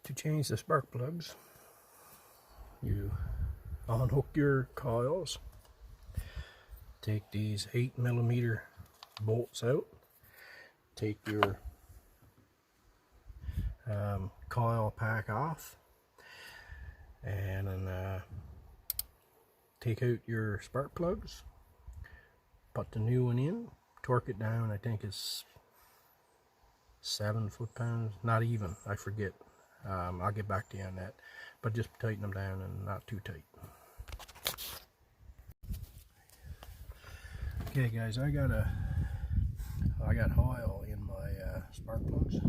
To change the spark plugs, you unhook your coils, take these 8mm bolts out, take your coil pack off, and then take out your spark plugs, put the new one in, torque it down. I think it's 7 foot-pounds, not even, I forget. I'll get back to you on that, but just tighten them down and not too tight. Okay guys, I got oil in my spark plugs.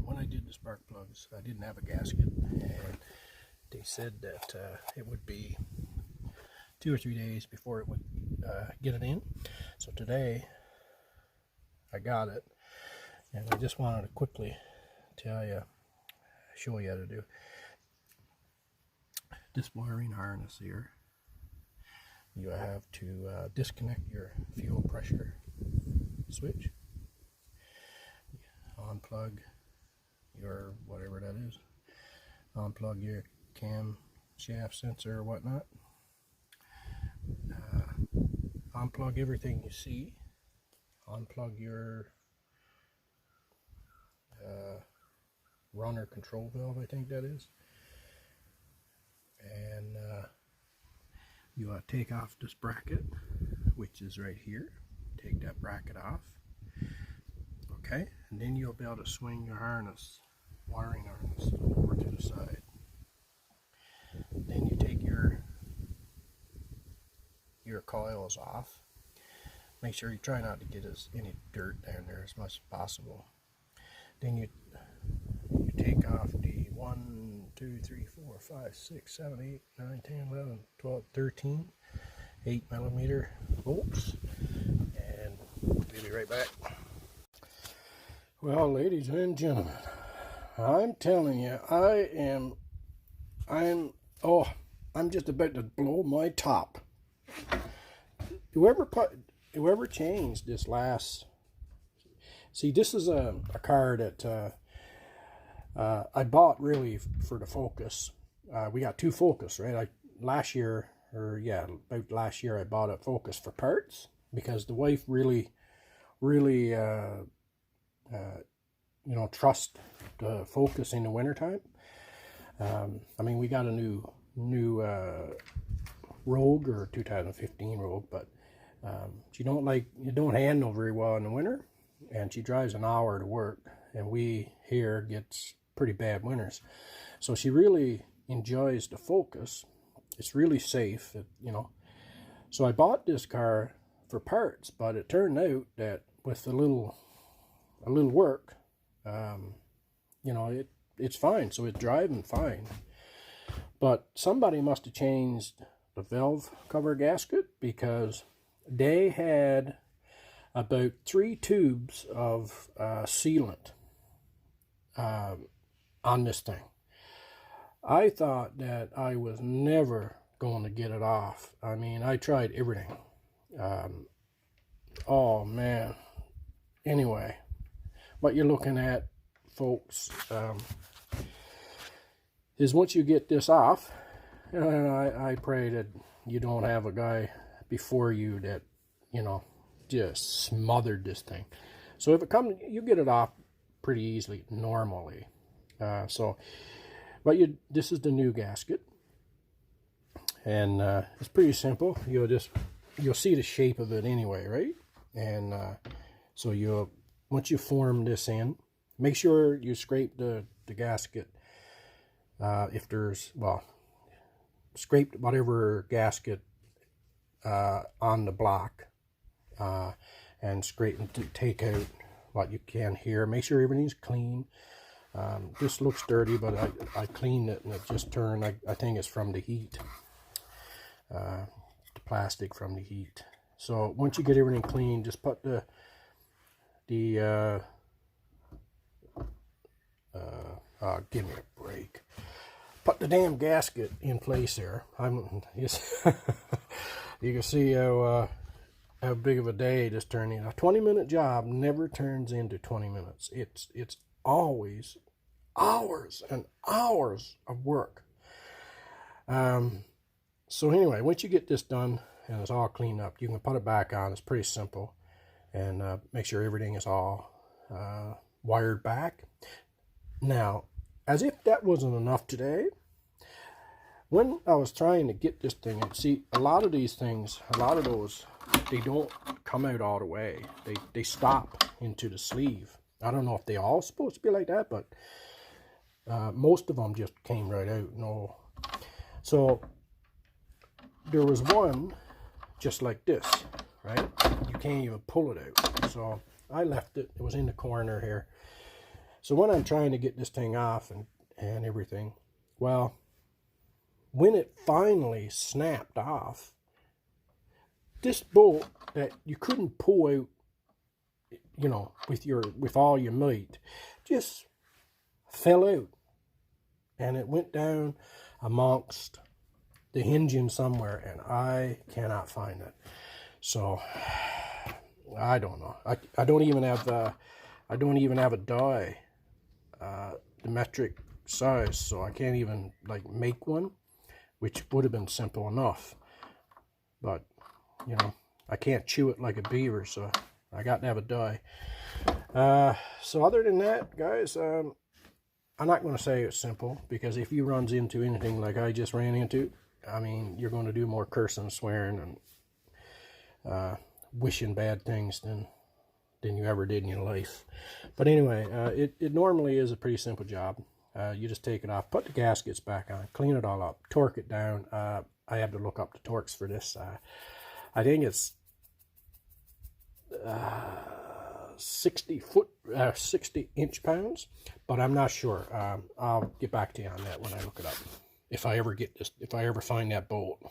When I did the spark plugs, I didn't have a gasket, and they said that it would be 2 or 3 days before it would get it in. So today I got it, and I just wanted to quickly show you how to do this wiring harness here. You have to disconnect your fuel pressure switch, unplug your whatever that is, unplug your cam shaft sensor or whatnot, unplug everything you see, unplug your runner control valve, I think that is, and you take off this bracket, which is right here. Take that bracket off, okay, and then you'll be able to swing your harness, wiring harness, over to the side. Then you take your coils off. Make sure you try not to get any dirt down there as much as possible. Then you take off the 1, 2, 3, 4, 5, 6, 7, 8, 9, 10, 11, 12, 13 8mm bolts, and we'll be right back. Well, ladies and gentlemen, I'm telling you, I'm just about to blow my top. Whoever changed this last, see, this is a car that I bought really for the Focus. We got 2 Focus, right? About last year I bought a Focus for parts because the wife really trust the Focus in the wintertime. I mean, we got a new Rogue, or 2015 Rogue, but she don't handle very well in the winter, and she drives an hour to work, and we here gets pretty bad winters, so she really enjoys the Focus. It's really safe, so I bought this car for parts, but it turned out that with a little work, it's fine, so it's driving fine. But somebody must have changed the valve cover gasket, because they had about 3 tubes of sealant on this thing. I thought that I was never going to get it off. I mean, I tried everything. Oh man. Anyway, what you're looking at, folks, is once you get this off, and I pray that you don't have a guy before you that, just smothered this thing. So if it comes, you get it off pretty easily normally. This is the new gasket, and it's pretty simple. You'll see the shape of it anyway, right? And so once you form this in, make sure you scrape the gasket. If there's, scrape whatever gasket on the block, and scrape and take out what you can here. Make sure everything's clean. This looks dirty, but I cleaned it, and it just turned, I think it's from the heat, the plastic from the heat. So once you get everything clean, just put give me a break. Put the damn gasket in place there. You can see how big of a day this turned in. A 20-minute job never turns into 20 minutes. It's always hours and hours of work. So anyway, once you get this done and it's all cleaned up, you can put it back on. It's pretty simple. And make sure everything is all wired back. Now, as if that wasn't enough today, when I was trying to get this thing, see, a lot of these things, a lot of those, they don't come out all the way. They stop into the sleeve. I don't know if they all supposed to be like that, but most of them just came right out. No, so there was one just like this, right? You can't even pull it out. So I left it. It was in the corner here. So when I'm trying to get this thing off and everything, well, when it finally snapped off, this bolt that you couldn't pull out, you know, with all your might, just fell out, and it went down amongst the hinging somewhere, and I cannot find it. So I don't know. I don't even have a die, the metric size, so I can't even like make one, which would have been simple enough. But you know, I can't chew it like a beaver, so I got to have a die. So other than that, guys, I'm not going to say it's simple, because if you runs into anything like I just ran into, I mean, you're going to do more cursing and swearing and wishing bad things than you ever did in your life. But anyway, it normally is a pretty simple job. You just take it off, put the gaskets back on, clean it all up, torque it down. I had to look up the torques for this. I think it's 60 inch pounds, but I'm not sure. I'll get back to you on that when I look it up, if I ever find that bolt.